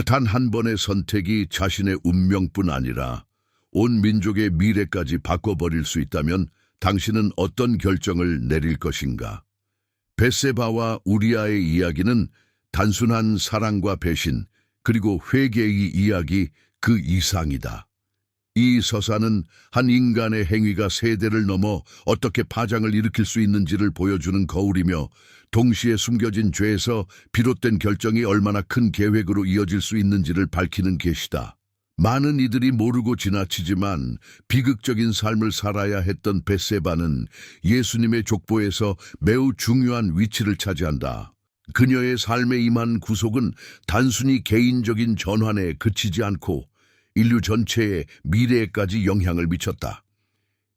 단 한 번의 선택이 자신의 운명뿐 아니라 온 민족의 미래까지 바꿔버릴 수 있다면 당신은 어떤 결정을 내릴 것인가? 벳세바와 우리아의 이야기는 단순한 사랑과 배신, 그리고 회개의 이야기 그 이상이다. 이 서사는 한 인간의 행위가 세대를 넘어 어떻게 파장을 일으킬 수 있는지를 보여주는 거울이며, 동시에 숨겨진 죄에서 비롯된 결정이 얼마나 큰 계획으로 이어질 수 있는지를 밝히는 계시다. 많은 이들이 모르고 지나치지만 비극적인 삶을 살아야 했던 벳세바는 예수님의 족보에서 매우 중요한 위치를 차지한다. 그녀의 삶에 임한 구속은 단순히 개인적인 전환에 그치지 않고 인류 전체의 미래에까지 영향을 미쳤다.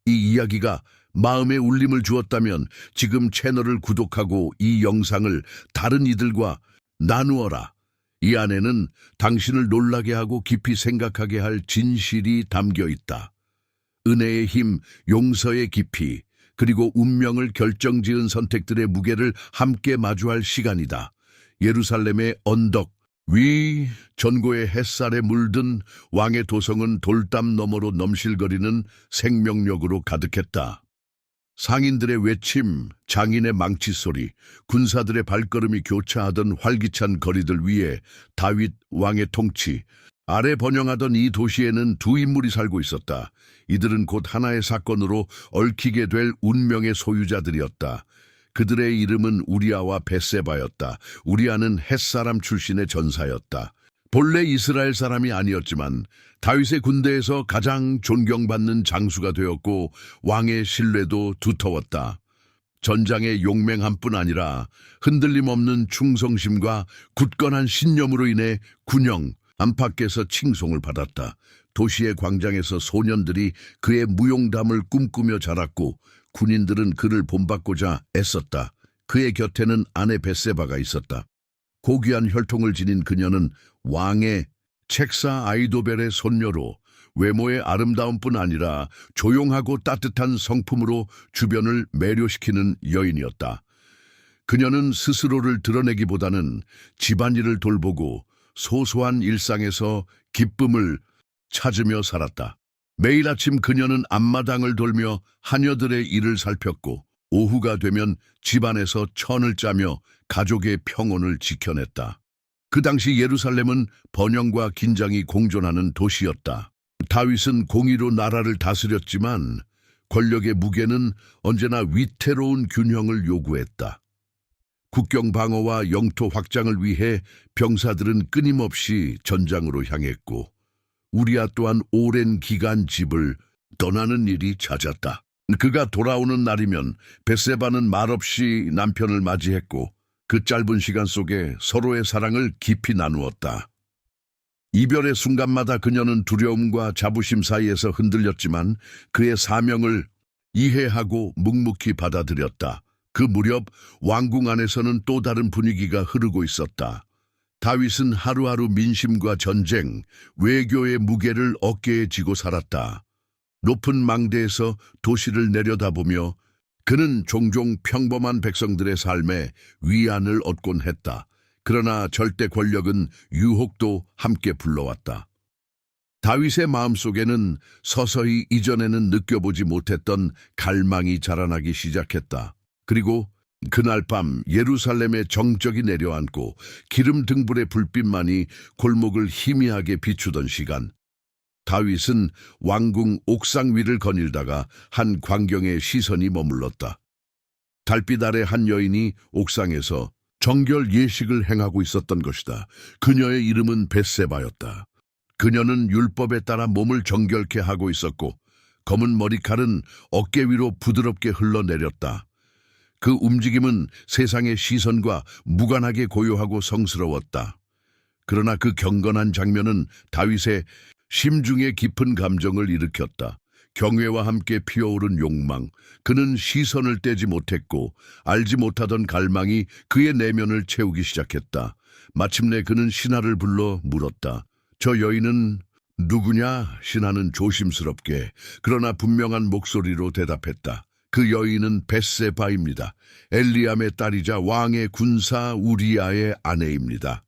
이 이야기가 마음에 울림을 주었다면 지금 채널을 구독하고 이 영상을 다른 이들과 나누어라. 이 안에는 당신을 놀라게 하고 깊이 생각하게 할 진실이 담겨 있다. 은혜의 힘, 용서의 깊이, 그리고 운명을 결정지은 선택들의 무게를 함께 마주할 시간이다. 예루살렘의 언덕 위, 전고의 햇살에 물든 왕의 도성은 돌담 너머로 넘실거리는 생명력으로 가득했다. 상인들의 외침, 장인의 망치 소리, 군사들의 발걸음이 교차하던 활기찬 거리들 위에 다윗 왕의 통치, 아래 번영하던 이 도시에는 두 인물이 살고 있었다. 이들은 곧 하나의 사건으로 얽히게 될 운명의 소유자들이었다. 그들의 이름은 우리아와 벳세바였다. 우리아는 햇사람 출신의 전사였다. 본래 이스라엘 사람이 아니었지만 다윗의 군대에서 가장 존경받는 장수가 되었고 왕의 신뢰도 두터웠다. 전장의 용맹함뿐 아니라 흔들림 없는 충성심과 굳건한 신념으로 인해 군영, 안팎에서 칭송을 받았다. 도시의 광장에서 소년들이 그의 무용담을 꿈꾸며 자랐고 군인들은 그를 본받고자 애썼다. 그의 곁에는 아내 벳세바가 있었다. 고귀한 혈통을 지닌 그녀는 왕의 책사 아이도벨의 손녀로 외모의 아름다움뿐 아니라 조용하고 따뜻한 성품으로 주변을 매료시키는 여인이었다. 그녀는 스스로를 드러내기보다는 집안일을 돌보고 소소한 일상에서 기쁨을 찾으며 살았다. 매일 아침 그녀는 앞마당을 돌며 하녀들의 일을 살폈고 오후가 되면 집안에서 천을 짜며 가족의 평온을 지켜냈다. 그 당시 예루살렘은 번영과 긴장이 공존하는 도시였다. 다윗은 공의로 나라를 다스렸지만 권력의 무게는 언제나 위태로운 균형을 요구했다. 국경 방어와 영토 확장을 위해 병사들은 끊임없이 전장으로 향했고 우리아 또한 오랜 기간 집을 떠나는 일이 잦았다. 그가 돌아오는 날이면 벳세바는 말없이 남편을 맞이했고 그 짧은 시간 속에 서로의 사랑을 깊이 나누었다. 이별의 순간마다 그녀는 두려움과 자부심 사이에서 흔들렸지만 그의 사명을 이해하고 묵묵히 받아들였다. 그 무렵 왕궁 안에서는 또 다른 분위기가 흐르고 있었다. 다윗은 하루하루 민심과 전쟁, 외교의 무게를 어깨에 지고 살았다. 높은 망대에서 도시를 내려다보며 그는 종종 평범한 백성들의 삶에 위안을 얻곤 했다. 그러나 절대 권력은 유혹도 함께 불러왔다. 다윗의 마음속에는 서서히 이전에는 느껴보지 못했던 갈망이 자라나기 시작했다. 그리고 그날 밤 예루살렘의 정적이 내려앉고 기름 등불의 불빛만이 골목을 희미하게 비추던 시간, 다윗은 왕궁 옥상 위를 거닐다가 한 광경에 시선이 머물렀다. 달빛 아래 한 여인이 옥상에서 정결 예식을 행하고 있었던 것이다. 그녀의 이름은 벳세바였다. 그녀는 율법에 따라 몸을 정결케 하고 있었고 검은 머리칼은 어깨 위로 부드럽게 흘러내렸다. 그 움직임은 세상의 시선과 무관하게 고요하고 성스러웠다. 그러나 그 경건한 장면은 다윗의 심중에 깊은 감정을 일으켰다. 경외와 함께 피어오른 욕망, 그는 시선을 떼지 못했고 알지 못하던 갈망이 그의 내면을 채우기 시작했다. 마침내 그는 신하를 불러 물었다. 저 여인은 누구냐? 신하는 조심스럽게 그러나 분명한 목소리로 대답했다. 그 여인은 벳세바입니다. 엘리암의 딸이자 왕의 군사 우리아의 아내입니다.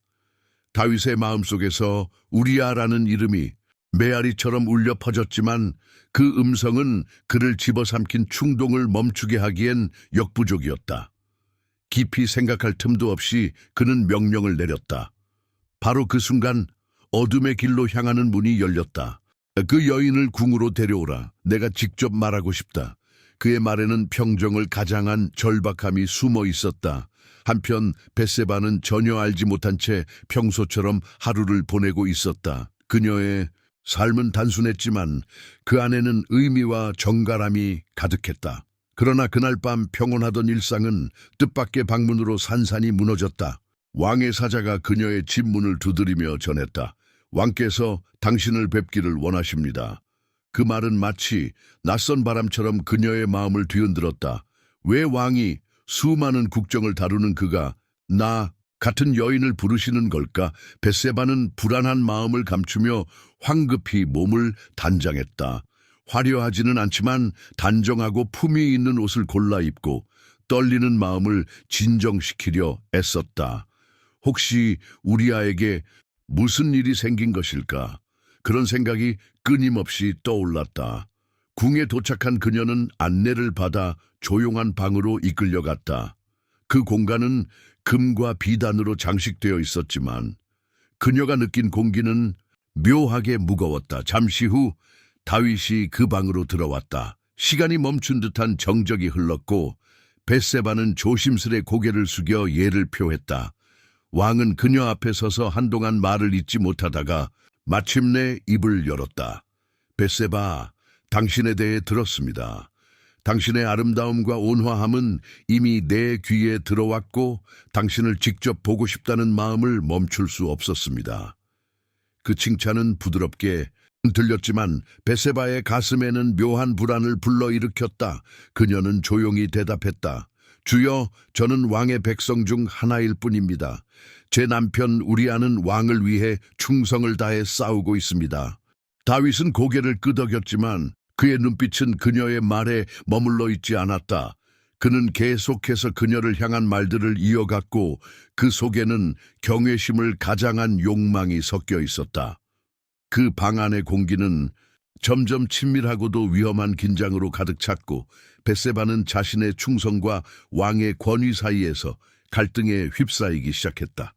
다윗의 마음속에서 우리야라는 이름이 메아리처럼 울려 퍼졌지만 그 음성은 그를 집어삼킨 충동을 멈추게 하기엔 역부족이었다. 깊이 생각할 틈도 없이 그는 명령을 내렸다. 바로 그 순간 어둠의 길로 향하는 문이 열렸다. 그 여인을 궁으로 데려오라. 내가 직접 말하고 싶다. 그의 말에는 평정을 가장한 절박함이 숨어 있었다. 한편 벳세바는 전혀 알지 못한 채 평소처럼 하루를 보내고 있었다. 그녀의 삶은 단순했지만 그 안에는 의미와 정갈함이 가득했다. 그러나 그날 밤 평온하던 일상은 뜻밖의 방문으로 산산이 무너졌다. 왕의 사자가 그녀의 집 문을 두드리며 전했다. 왕께서 당신을 뵙기를 원하십니다. 그 말은 마치 낯선 바람처럼 그녀의 마음을 뒤흔들었다. 왜 왕이 수많은 국정을 다루는 그가 나 같은 여인을 부르시는 걸까? 벳세바는 불안한 마음을 감추며 황급히 몸을 단장했다. 화려하지는 않지만 단정하고 품위 있는 옷을 골라 입고 떨리는 마음을 진정시키려 애썼다. 혹시 우리아에게 무슨 일이 생긴 것일까? 그런 생각이 끊임없이 떠올랐다. 궁에 도착한 그녀는 안내를 받아 조용한 방으로 이끌려갔다. 그 공간은 금과 비단으로 장식되어 있었지만 그녀가 느낀 공기는 묘하게 무거웠다. 잠시 후 다윗이 그 방으로 들어왔다. 시간이 멈춘 듯한 정적이 흘렀고 벳세바는 조심스레 고개를 숙여 예를 표했다. 왕은 그녀 앞에 서서 한동안 말을 잇지 못하다가 마침내 입을 열었다. 벳세바, 당신에 대해 들었습니다. 당신의 아름다움과 온화함은 이미 내 귀에 들어왔고 당신을 직접 보고 싶다는 마음을 멈출 수 없었습니다. 그 칭찬은 부드럽게 들렸지만 벳세바의 가슴에는 묘한 불안을 불러일으켰다. 그녀는 조용히 대답했다. 주여, 저는 왕의 백성 중 하나일 뿐입니다. 제 남편 우리아는 왕을 위해 충성을 다해 싸우고 있습니다. 다윗은 고개를 끄덕였지만 그의 눈빛은 그녀의 말에 머물러 있지 않았다. 그는 계속해서 그녀를 향한 말들을 이어갔고 그 속에는 경외심을 가장한 욕망이 섞여 있었다. 그 방 안의 공기는 점점 친밀하고도 위험한 긴장으로 가득 찼고 벳세바는 자신의 충성과 왕의 권위 사이에서 갈등에 휩싸이기 시작했다.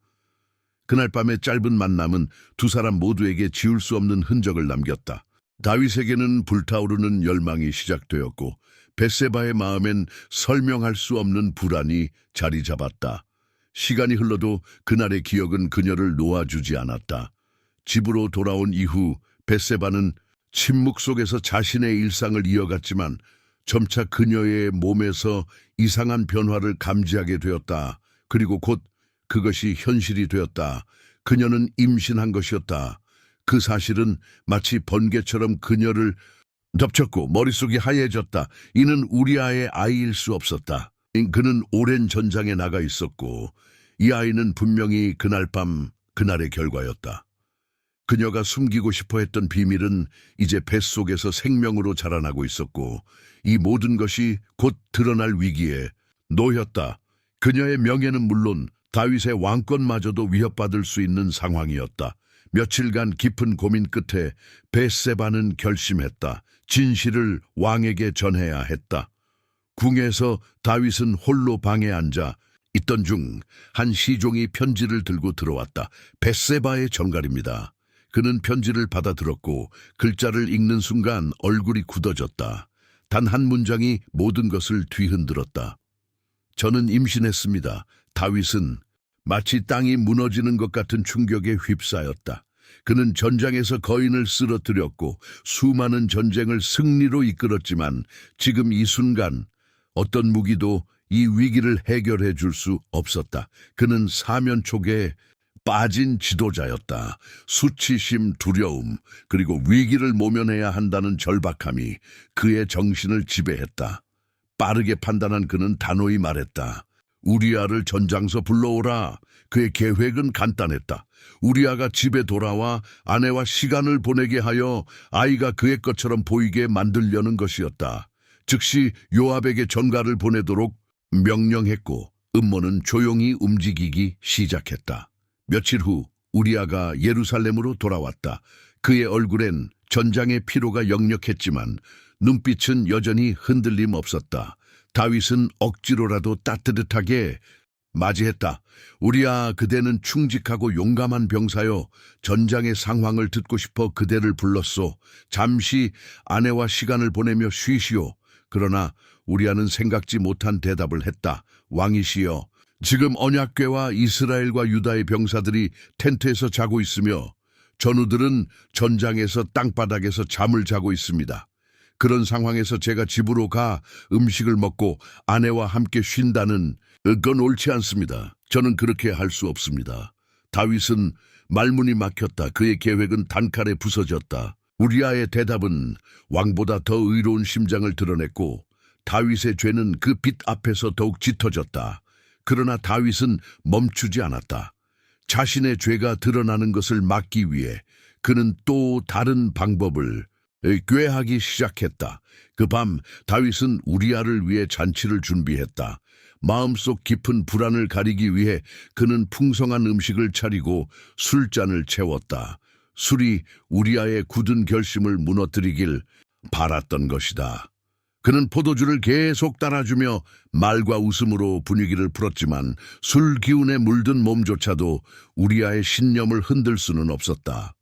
그날 밤의 짧은 만남은 두 사람 모두에게 지울 수 없는 흔적을 남겼다. 다윗에게는 불타오르는 열망이 시작되었고 벳세바의 마음엔 설명할 수 없는 불안이 자리 잡았다. 시간이 흘러도 그날의 기억은 그녀를 놓아주지 않았다. 집으로 돌아온 이후 벳세바는 침묵 속에서 자신의 일상을 이어갔지만 점차 그녀의 몸에서 이상한 변화를 감지하게 되었다. 그리고 곧 그것이 현실이 되었다. 그녀는 임신한 것이었다. 그 사실은 마치 번개처럼 그녀를 덮쳤고 머릿속이 하얘졌다. 이는 우리아의 아이일 수 없었다. 그는 오랜 전장에 나가 있었고 이 아이는 분명히 그날 밤 그날의 결과였다. 그녀가 숨기고 싶어 했던 비밀은 이제 뱃속에서 생명으로 자라나고 있었고 이 모든 것이 곧 드러날 위기에 놓였다. 그녀의 명예는 물론 다윗의 왕권마저도 위협받을 수 있는 상황이었다. 며칠간 깊은 고민 끝에 벳세바는 결심했다. 진실을 왕에게 전해야 했다. 궁에서 다윗은 홀로 방에 앉아 있던 중 한 시종이 편지를 들고 들어왔다. 벳세바의 전갈입니다. 그는 편지를 받아들었고 글자를 읽는 순간 얼굴이 굳어졌다. 단 한 문장이 모든 것을 뒤흔들었다. 저는 임신했습니다. 다윗은 마치 땅이 무너지는 것 같은 충격에 휩싸였다. 그는 전장에서 거인을 쓰러뜨렸고 수많은 전쟁을 승리로 이끌었지만 지금 이 순간 어떤 무기도 이 위기를 해결해 줄 수 없었다. 그는 사면초계에 빠진 지도자였다. 수치심, 두려움, 그리고 위기를 모면해야 한다는 절박함이 그의 정신을 지배했다. 빠르게 판단한 그는 단호히 말했다. 우리아를 전장서 불러오라. 그의 계획은 간단했다. 우리아가 집에 돌아와 아내와 시간을 보내게 하여 아이가 그의 것처럼 보이게 만들려는 것이었다. 즉시 요압에게 전가를 보내도록 명령했고 음모는 조용히 움직이기 시작했다. 며칠 후 우리아가 예루살렘으로 돌아왔다. 그의 얼굴엔 전장의 피로가 역력했지만 눈빛은 여전히 흔들림 없었다. 다윗은 억지로라도 따뜻하게 맞이했다. 우리아, 그대는 충직하고 용감한 병사요. 전장의 상황을 듣고 싶어 그대를 불렀소. 잠시 아내와 시간을 보내며 쉬시오. 그러나 우리아는 생각지 못한 대답을 했다. 왕이시여, 지금 언약궤와 이스라엘과 유다의 병사들이 텐트에서 자고 있으며 전우들은 전장에서 땅바닥에서 잠을 자고 있습니다. 그런 상황에서 제가 집으로 가 음식을 먹고 아내와 함께 쉰다는 그건 옳지 않습니다. 저는 그렇게 할 수 없습니다. 다윗은 말문이 막혔다. 그의 계획은 단칼에 부서졌다. 우리아의 대답은 왕보다 더 의로운 심장을 드러냈고 다윗의 죄는 그 빛 앞에서 더욱 짙어졌다. 그러나 다윗은 멈추지 않았다. 자신의 죄가 드러나는 것을 막기 위해 그는 또 다른 방법을 꾀하기 시작했다. 그 밤 다윗은 우리아를 위해 잔치를 준비했다. 마음속 깊은 불안을 가리기 위해 그는 풍성한 음식을 차리고 술잔을 채웠다. 술이 우리아의 굳은 결심을 무너뜨리길 바랐던 것이다. 그는 포도주를 계속 따라주며 말과 웃음으로 분위기를 풀었지만 술 기운에 물든 몸조차도 우리아의 신념을 흔들 수는 없었다.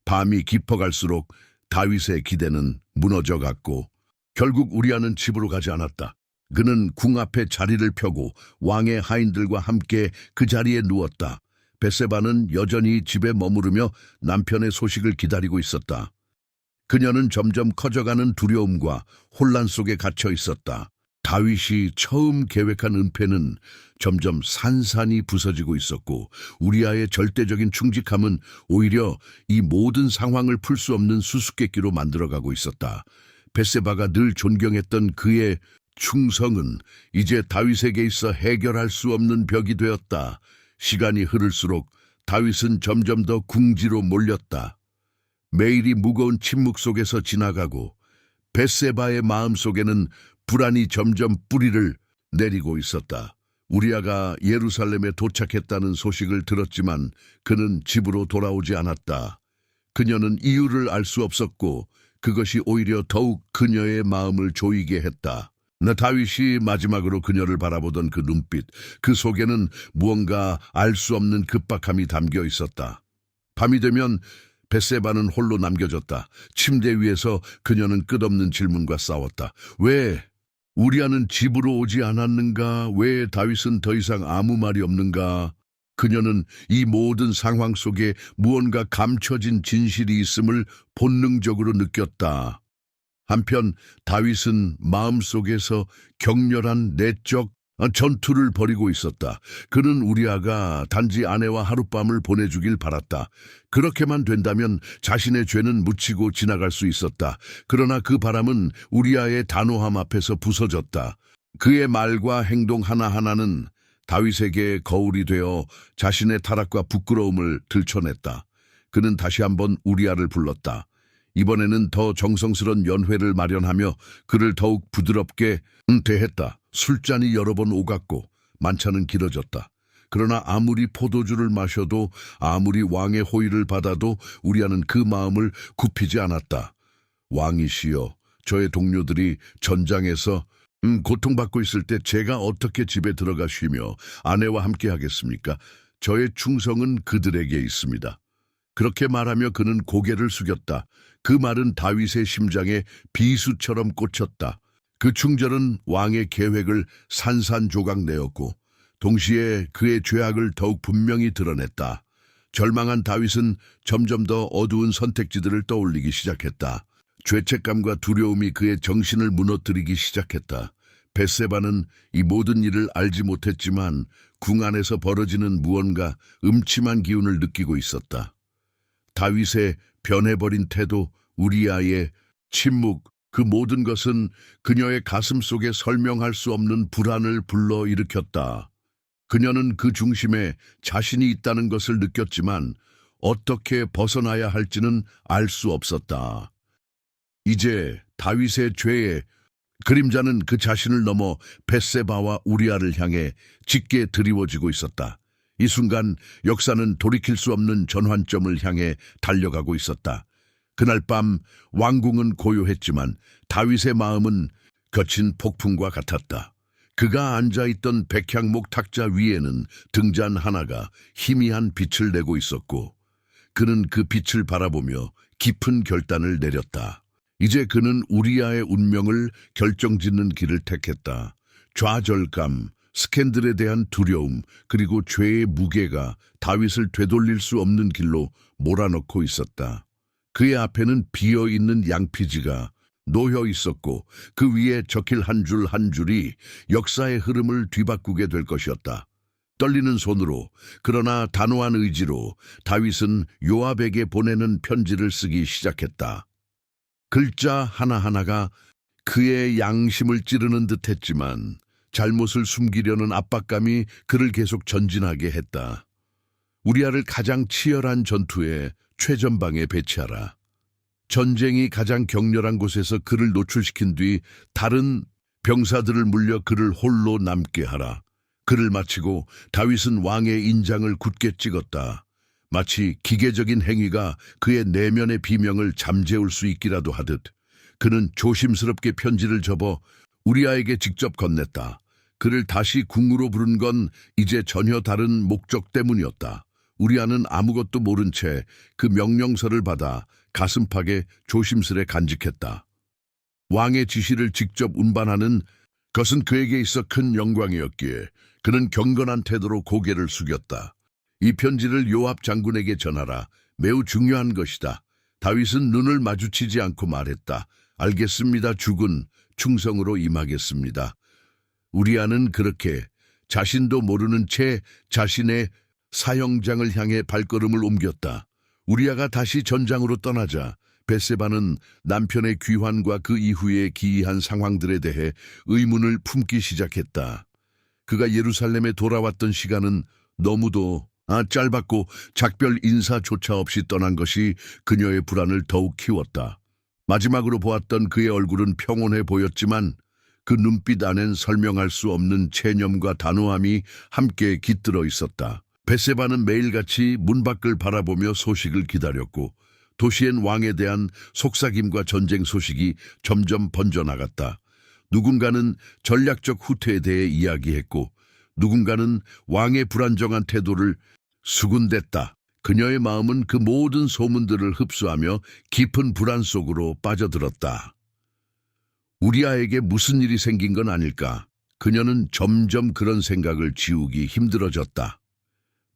밤이 깊어갈수록 다윗의 기대는 무너져갔고 결국 우리아는 집으로 가지 않았다. 그는 궁 앞에 자리를 펴고 왕의 하인들과 함께 그 자리에 누웠다. 벳세바는 여전히 집에 머무르며 남편의 소식을 기다리고 있었다. 그녀는 점점 커져가는 두려움과 혼란 속에 갇혀 있었다. 다윗이 처음 계획한 은폐는 점점 산산이 부서지고 있었고 우리아의 절대적인 충직함은 오히려 이 모든 상황을 풀 수 없는 수수께끼로 만들어가고 있었다. 벳세바가 늘 존경했던 그의 충성은 이제 다윗에게 있어 해결할 수 없는 벽이 되었다. 시간이 흐를수록 다윗은 점점 더 궁지로 몰렸다. 매일이 무거운 침묵 속에서 지나가고 벳세바의 마음속에는 불안이 점점 뿌리를 내리고 있었다. 우리아가 예루살렘에 도착했다는 소식을 들었지만 그는 집으로 돌아오지 않았다. 그녀는 이유를 알 수 없었고 그것이 오히려 더욱 그녀의 마음을 조이게 했다. 다윗이 마지막으로 그녀를 바라보던 그 눈빛, 그 속에는 무언가 알 수 없는 급박함이 담겨 있었다. 밤이 되면 벳세바는 홀로 남겨졌다. 침대 위에서 그녀는 끝없는 질문과 싸웠다. 왜 우리아는 집으로 오지 않았는가? 왜 다윗은 더 이상 아무 말이 없는가? 그녀는 이 모든 상황 속에 무언가 감춰진 진실이 있음을 본능적으로 느꼈다. 한편 다윗은 마음속에서 격렬한 내적 전투를 벌이고 있었다. 그는 우리아가 단지 아내와 하룻밤을 보내주길 바랐다. 그렇게만 된다면 자신의 죄는 묻히고 지나갈 수 있었다. 그러나 그 바람은 우리아의 단호함 앞에서 부서졌다. 그의 말과 행동 하나하나는 다윗에게 거울이 되어 자신의 타락과 부끄러움을 들춰냈다. 그는 다시 한번 우리아를 불렀다. 이번에는 더 정성스런 연회를 마련하며 그를 더욱 부드럽게 대했다. 술잔이 여러 번 오갔고 만찬은 길어졌다. 그러나 아무리 포도주를 마셔도 아무리 왕의 호의를 받아도 우리아는 그 마음을 굽히지 않았다. 왕이시여, 저의 동료들이 전장에서 고통받고 있을 때 제가 어떻게 집에 들어가 쉬며 아내와 함께 하겠습니까? 저의 충성은 그들에게 있습니다. 그렇게 말하며 그는 고개를 숙였다. 그 말은 다윗의 심장에 비수처럼 꽂혔다. 그 충절은 왕의 계획을 산산조각 내었고 동시에 그의 죄악을 더욱 분명히 드러냈다. 절망한 다윗은 점점 더 어두운 선택지들을 떠올리기 시작했다. 죄책감과 두려움이 그의 정신을 무너뜨리기 시작했다. 벳세바는 이 모든 일을 알지 못했지만 궁 안에서 벌어지는 무언가 음침한 기운을 느끼고 있었다. 다윗의 변해버린 태도, 우리아의 침묵, 그 모든 것은 그녀의 가슴 속에 설명할 수 없는 불안을 불러일으켰다. 그녀는 그 중심에 자신이 있다는 것을 느꼈지만 어떻게 벗어나야 할지는 알 수 없었다. 이제 다윗의 죄의 그림자는 그 자신을 넘어 벳세바와 우리아를 향해 짙게 드리워지고 있었다. 이 순간 역사는 돌이킬 수 없는 전환점을 향해 달려가고 있었다. 그날 밤 왕궁은 고요했지만 다윗의 마음은 거친 폭풍과 같았다. 그가 앉아있던 백향목 탁자 위에는 등잔 하나가 희미한 빛을 내고 있었고 그는 그 빛을 바라보며 깊은 결단을 내렸다. 이제 그는 우리아의 운명을 결정짓는 길을 택했다. 좌절감, 스캔들에 대한 두려움, 그리고 죄의 무게가 다윗을 되돌릴 수 없는 길로 몰아넣고 있었다. 그의 앞에는 비어있는 양피지가 놓여 있었고 그 위에 적힐 한 줄 한 줄이 역사의 흐름을 뒤바꾸게 될 것이었다. 떨리는 손으로 그러나 단호한 의지로 다윗은 요압에게 보내는 편지를 쓰기 시작했다. 글자 하나하나가 그의 양심을 찌르는 듯했지만 잘못을 숨기려는 압박감이 그를 계속 전진하게 했다. 우리아를 가장 치열한 전투의 최전방에 배치하라. 전쟁이 가장 격렬한 곳에서 그를 노출시킨 뒤 다른 병사들을 물려 그를 홀로 남게 하라. 그를 마치고 다윗은 왕의 인장을 굳게 찍었다. 마치 기계적인 행위가 그의 내면의 비명을 잠재울 수 있기라도 하듯 그는 조심스럽게 편지를 접어 우리아에게 직접 건넸다. 그를 다시 궁으로 부른 건 이제 전혀 다른 목적 때문이었다. 우리아는 아무것도 모른 채 그 명령서를 받아 가슴팍에 조심스레 간직했다. 왕의 지시를 직접 운반하는 것은 그에게 있어 큰 영광이었기에 그는 경건한 태도로 고개를 숙였다. 이 편지를 요압 장군에게 전하라. 매우 중요한 것이다. 다윗은 눈을 마주치지 않고 말했다. 알겠습니다, 주군. 충성으로 임하겠습니다. 우리아는 그렇게 자신도 모르는 채 자신의 사형장을 향해 발걸음을 옮겼다. 우리아가 다시 전장으로 떠나자 벳세바는 남편의 귀환과 그 이후의 기이한 상황들에 대해 의문을 품기 시작했다. 그가 예루살렘에 돌아왔던 시간은 너무도 짧았고 작별 인사조차 없이 떠난 것이 그녀의 불안을 더욱 키웠다. 마지막으로 보았던 그의 얼굴은 평온해 보였지만 그 눈빛 안엔 설명할 수 없는 체념과 단호함이 함께 깃들어 있었다. 벳세바는 매일같이 문 밖을 바라보며 소식을 기다렸고 도시엔 왕에 대한 속삭임과 전쟁 소식이 점점 번져나갔다. 누군가는 전략적 후퇴에 대해 이야기했고 누군가는 왕의 불안정한 태도를 수군댔다. 그녀의 마음은 그 모든 소문들을 흡수하며 깊은 불안 속으로 빠져들었다. 우리아에게 무슨 일이 생긴 건 아닐까? 그녀는 점점 그런 생각을 지우기 힘들어졌다.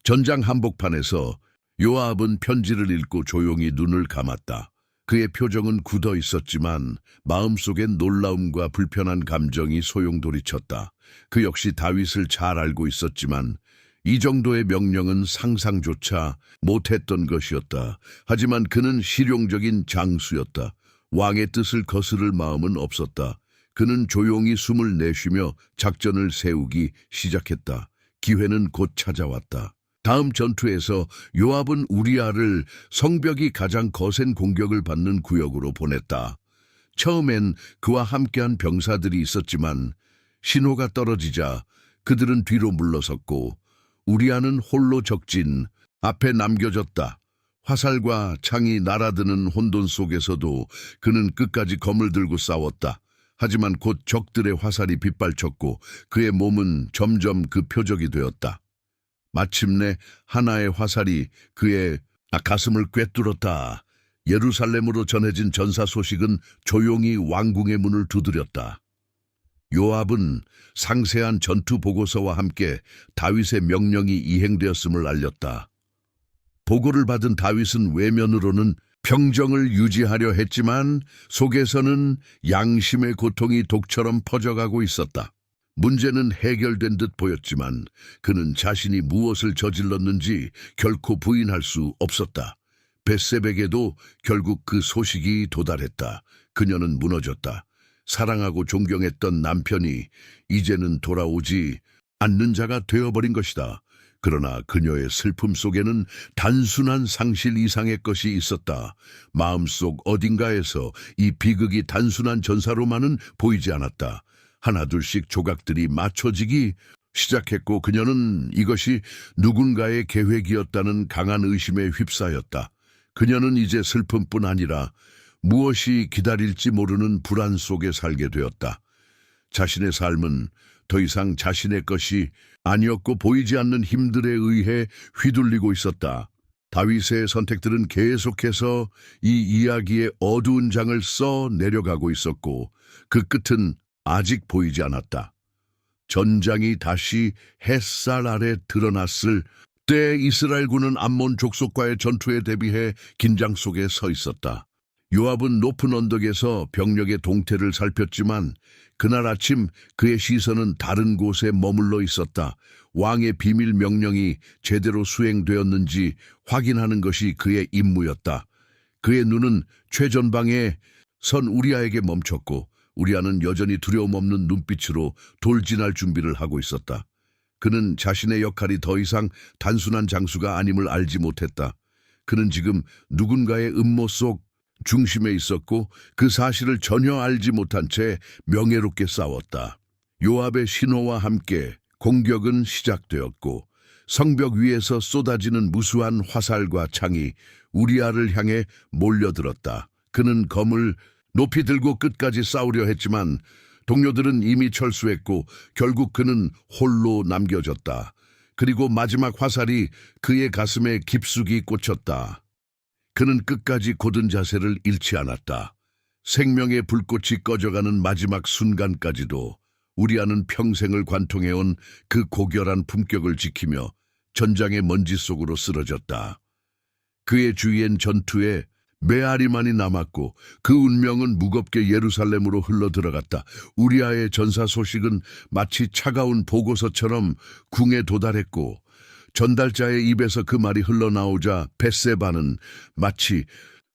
전장 한복판에서 요압은 편지를 읽고 조용히 눈을 감았다. 그의 표정은 굳어 있었지만 마음속엔 놀라움과 불편한 감정이 소용돌이쳤다. 그 역시 다윗을 잘 알고 있었지만 이 정도의 명령은 상상조차 못했던 것이었다. 하지만 그는 실용적인 장수였다. 왕의 뜻을 거스를 마음은 없었다. 그는 조용히 숨을 내쉬며 작전을 세우기 시작했다. 기회는 곧 찾아왔다. 다음 전투에서 요압은 우리아를 성벽이 가장 거센 공격을 받는 구역으로 보냈다. 처음엔 그와 함께한 병사들이 있었지만 신호가 떨어지자 그들은 뒤로 물러섰고 우리아는 홀로 적진 앞에 남겨졌다. 화살과 창이 날아드는 혼돈 속에서도 그는 끝까지 검을 들고 싸웠다. 하지만 곧 적들의 화살이 빗발쳤고 그의 몸은 점점 그 표적이 되었다. 마침내 하나의 화살이 그의 가슴을 꿰뚫었다. 예루살렘으로 전해진 전사 소식은 조용히 왕궁의 문을 두드렸다. 요압은 상세한 전투 보고서와 함께 다윗의 명령이 이행되었음을 알렸다. 보고를 받은 다윗은 외면으로는 평정을 유지하려 했지만 속에서는 양심의 고통이 독처럼 퍼져가고 있었다. 문제는 해결된 듯 보였지만 그는 자신이 무엇을 저질렀는지 결코 부인할 수 없었다. 벳세백에도 결국 그 소식이 도달했다. 그녀는 무너졌다. 사랑하고 존경했던 남편이 이제는 돌아오지 않는 자가 되어버린 것이다. 그러나 그녀의 슬픔 속에는 단순한 상실 이상의 것이 있었다. 마음속 어딘가에서 이 비극이 단순한 전사로만은 보이지 않았다. 하나둘씩 조각들이 맞춰지기 시작했고 그녀는 이것이 누군가의 계획이었다는 강한 의심에 휩싸였다. 그녀는 이제 슬픔뿐 아니라 무엇이 기다릴지 모르는 불안 속에 살게 되었다. 자신의 삶은 더 이상 자신의 것이 아니었고 보이지 않는 힘들에 의해 휘둘리고 있었다. 다윗의 선택들은 계속해서 이 이야기의 어두운 장을 써 내려가고 있었고 그 끝은 아직 보이지 않았다. 전장이 다시 햇살 아래 드러났을 때 이스라엘군은 암몬 족속과의 전투에 대비해 긴장 속에 서 있었다. 요압은 높은 언덕에서 병력의 동태를 살폈지만 그날 아침 그의 시선은 다른 곳에 머물러 있었다. 왕의 비밀 명령이 제대로 수행되었는지 확인하는 것이 그의 임무였다. 그의 눈은 최전방에 선 우리아에게 멈췄고 우리아는 여전히 두려움 없는 눈빛으로 돌진할 준비를 하고 있었다. 그는 자신의 역할이 더 이상 단순한 장수가 아님을 알지 못했다. 그는 지금 누군가의 음모 속 중심에 있었고 그 사실을 전혀 알지 못한 채 명예롭게 싸웠다. 요압의 신호와 함께 공격은 시작되었고 성벽 위에서 쏟아지는 무수한 화살과 창이 우리아를 향해 몰려들었다. 그는 검을 높이 들고 끝까지 싸우려 했지만 동료들은 이미 철수했고 결국 그는 홀로 남겨졌다. 그리고 마지막 화살이 그의 가슴에 깊숙이 꽂혔다. 그는 끝까지 곧은 자세를 잃지 않았다. 생명의 불꽃이 꺼져가는 마지막 순간까지도 우리아는 평생을 관통해온 그 고결한 품격을 지키며 전장의 먼지 속으로 쓰러졌다. 그의 주위엔 전투에 메아리만이 남았고 그 운명은 무겁게 예루살렘으로 흘러들어갔다. 우리아의 전사 소식은 마치 차가운 보고서처럼 궁에 도달했고 전달자의 입에서 그 말이 흘러나오자 벳세바는 마치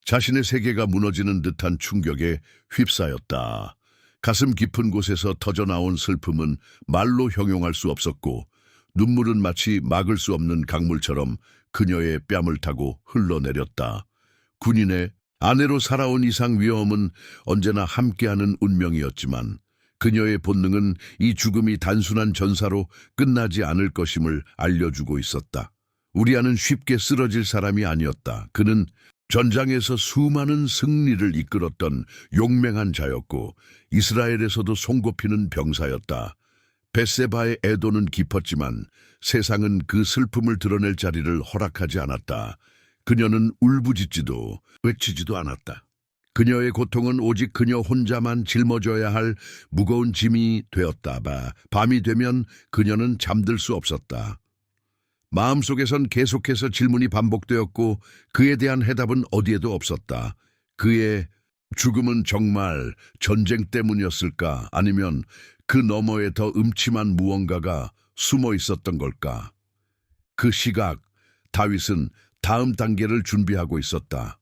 자신의 세계가 무너지는 듯한 충격에 휩싸였다. 가슴 깊은 곳에서 터져나온 슬픔은 말로 형용할 수 없었고 눈물은 마치 막을 수 없는 강물처럼 그녀의 뺨을 타고 흘러내렸다. 군인의 아내로 살아온 이상 위엄은 언제나 함께하는 운명이었지만 그녀의 본능은 이 죽음이 단순한 전사로 끝나지 않을 것임을 알려주고 있었다. 우리아는 쉽게 쓰러질 사람이 아니었다. 그는 전장에서 수많은 승리를 이끌었던 용맹한 자였고 이스라엘에서도 손꼽히는 병사였다. 벳세바의 애도는 깊었지만 세상은 그 슬픔을 드러낼 자리를 허락하지 않았다. 그녀는 울부짖지도 외치지도 않았다. 그녀의 고통은 오직 그녀 혼자만 짊어져야 할 무거운 짐이 되었다. 밤이 되면 그녀는 잠들 수 없었다. 마음속에선 계속해서 질문이 반복되었고 그에 대한 해답은 어디에도 없었다. 그의 죽음은 정말 전쟁 때문이었을까? 아니면 그 너머에 더 음침한 무언가가 숨어 있었던 걸까? 그 시각, 다윗은 다음 단계를 준비하고 있었다.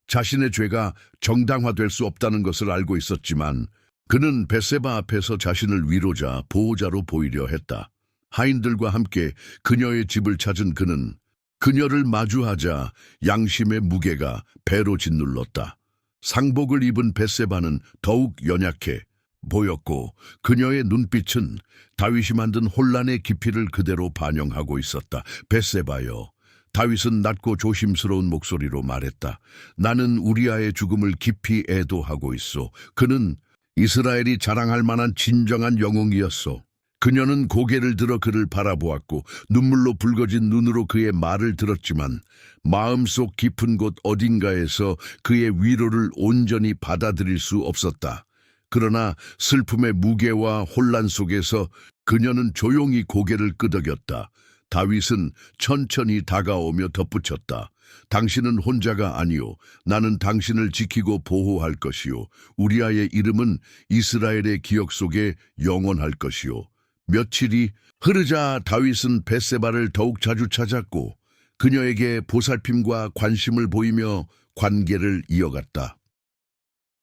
자신의 죄가 정당화될 수 없다는 것을 알고 있었지만 그는 벳세바 앞에서 자신을 위로자, 보호자로 보이려 했다. 하인들과 함께 그녀의 집을 찾은 그는 그녀를 마주하자 양심의 무게가 배로 짓눌렀다. 상복을 입은 벳세바는 더욱 연약해 보였고 그녀의 눈빛은 다윗이 만든 혼란의 깊이를 그대로 반영하고 있었다. 벳세바여, 다윗은 낮고 조심스러운 목소리로 말했다. 나는 우리아의 죽음을 깊이 애도하고 있어. 그는 이스라엘이 자랑할 만한 진정한 영웅이었어. 그녀는 고개를 들어 그를 바라보았고 눈물로 붉어진 눈으로 그의 말을 들었지만 마음속 깊은 곳 어딘가에서 그의 위로를 온전히 받아들일 수 없었다. 그러나 슬픔의 무게와 혼란 속에서 그녀는 조용히 고개를 끄덕였다. 다윗은 천천히 다가오며 덧붙였다. 당신은 혼자가 아니오. 나는 당신을 지키고 보호할 것이오. 우리아의 이름은 이스라엘의 기억 속에 영원할 것이오. 며칠이 흐르자 다윗은 벳세바를 더욱 자주 찾았고 그녀에게 보살핌과 관심을 보이며 관계를 이어갔다.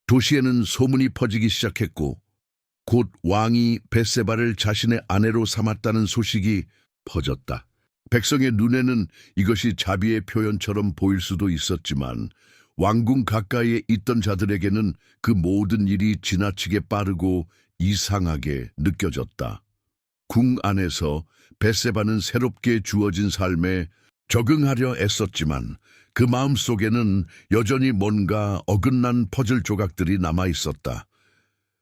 도시에는 소문이 퍼지기 시작했고 곧 왕이 벳세바를 자신의 아내로 삼았다는 소식이 퍼졌다. 백성의 눈에는 이것이 자비의 표현처럼 보일 수도 있었지만 왕궁 가까이에 있던 자들에게는 그 모든 일이 지나치게 빠르고 이상하게 느껴졌다. 궁 안에서 벳세바는 새롭게 주어진 삶에 적응하려 애썼지만 그 마음속에는 여전히 뭔가 어긋난 퍼즐 조각들이 남아 있었다.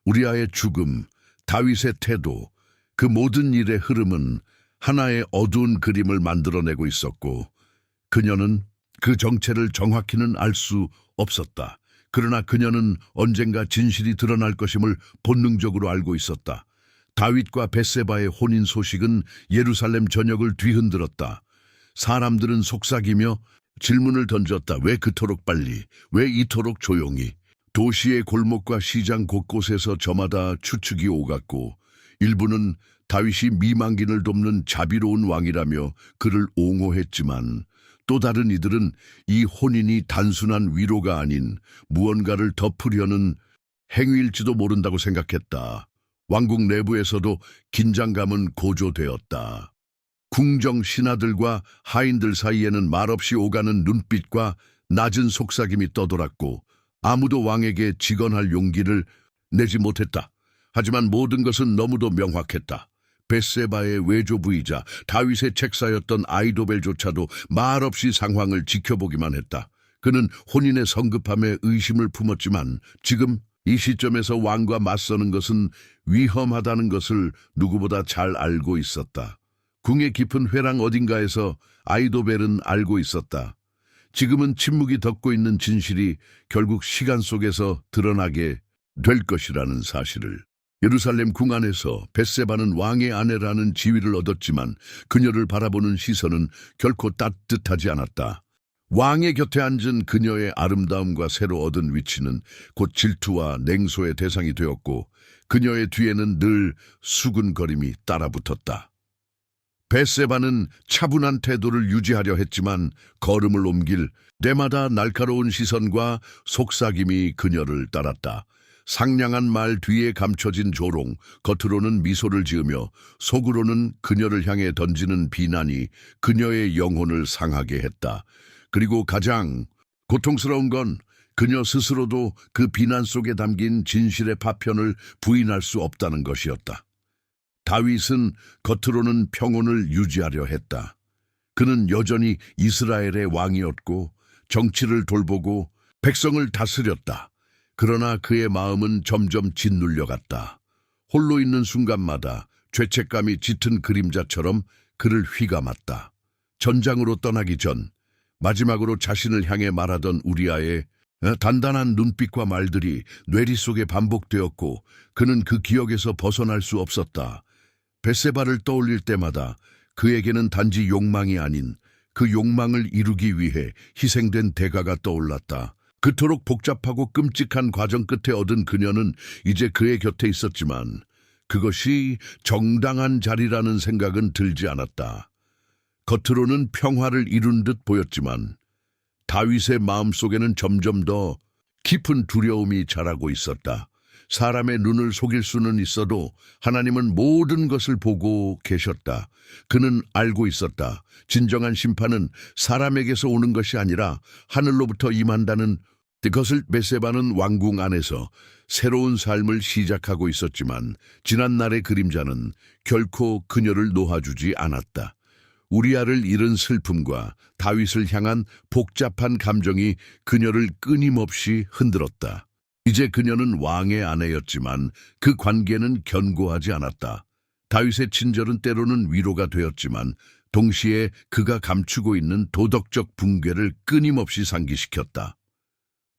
우리아의 죽음, 다윗의 태도, 그 모든 일의 흐름은 하나의 어두운 그림을 만들어내고 있었고 그녀는 그 정체를 정확히는 알 수 없었다. 그러나 그녀는 언젠가 진실이 드러날 것임을 본능적으로 알고 있었다. 다윗과 벳세바의 혼인 소식은 예루살렘 전역을 뒤흔들었다. 사람들은 속삭이며 질문을 던졌다. 왜 그토록 빨리? 왜 이토록 조용히? 도시의 골목과 시장 곳곳에서 저마다 추측이 오갔고 일부는 다윗이 미망인을 돕는 자비로운 왕이라며 그를 옹호했지만 또 다른 이들은 이 혼인이 단순한 위로가 아닌 무언가를 덮으려는 행위일지도 모른다고 생각했다. 왕궁 내부에서도 긴장감은 고조되었다. 궁정 신하들과 하인들 사이에는 말없이 오가는 눈빛과 낮은 속삭임이 떠돌았고 아무도 왕에게 직언할 용기를 내지 못했다. 하지만 모든 것은 너무도 명확했다. 벳세바의 외조부이자 다윗의 책사였던 아이도벨조차도 말없이 상황을 지켜보기만 했다. 그는 혼인의 성급함에 의심을 품었지만 지금 이 시점에서 왕과 맞서는 것은 위험하다는 것을 누구보다 잘 알고 있었다. 궁의 깊은 회랑 어딘가에서 아이도벨은 알고 있었다. 지금은 침묵이 덮고 있는 진실이 결국 시간 속에서 드러나게 될 것이라는 사실을. 예루살렘 궁 안에서 벳세바는 왕의 아내라는 지위를 얻었지만 그녀를 바라보는 시선은 결코 따뜻하지 않았다. 왕의 곁에 앉은 그녀의 아름다움과 새로 얻은 위치는 곧 질투와 냉소의 대상이 되었고 그녀의 뒤에는 늘 수군거림이 따라붙었다. 벳세바는 차분한 태도를 유지하려 했지만 걸음을 옮길 때마다 날카로운 시선과 속삭임이 그녀를 따랐다. 상냥한 말 뒤에 감춰진 조롱, 겉으로는 미소를 지으며 속으로는 그녀를 향해 던지는 비난이 그녀의 영혼을 상하게 했다. 그리고 가장 고통스러운 건 그녀 스스로도 그 비난 속에 담긴 진실의 파편을 부인할 수 없다는 것이었다. 다윗은 겉으로는 평온을 유지하려 했다. 그는 여전히 이스라엘의 왕이었고 정치를 돌보고 백성을 다스렸다. 그러나 그의 마음은 점점 짓눌려갔다. 홀로 있는 순간마다 죄책감이 짙은 그림자처럼 그를 휘감았다. 전장으로 떠나기 전 마지막으로 자신을 향해 말하던 우리아의 단단한 눈빛과 말들이 뇌리 속에 반복되었고 그는 그 기억에서 벗어날 수 없었다. 벳세바를 떠올릴 때마다 그에게는 단지 욕망이 아닌 그 욕망을 이루기 위해 희생된 대가가 떠올랐다. 그토록 복잡하고 끔찍한 과정 끝에 얻은 그녀는 이제 그의 곁에 있었지만 그것이 정당한 자리라는 생각은 들지 않았다. 겉으로는 평화를 이룬 듯 보였지만 다윗의 마음속에는 점점 더 깊은 두려움이 자라고 있었다. 사람의 눈을 속일 수는 있어도 하나님은 모든 것을 보고 계셨다. 그는 알고 있었다. 진정한 심판은 사람에게서 오는 것이 아니라 하늘로부터 임한다는 그것을. 벳세바는 왕궁 안에서 새로운 삶을 시작하고 있었지만 지난날의 그림자는 결코 그녀를 놓아주지 않았다. 우리아를 잃은 슬픔과 다윗을 향한 복잡한 감정이 그녀를 끊임없이 흔들었다. 이제 그녀는 왕의 아내였지만 그 관계는 견고하지 않았다. 다윗의 친절은 때로는 위로가 되었지만 동시에 그가 감추고 있는 도덕적 붕괴를 끊임없이 상기시켰다.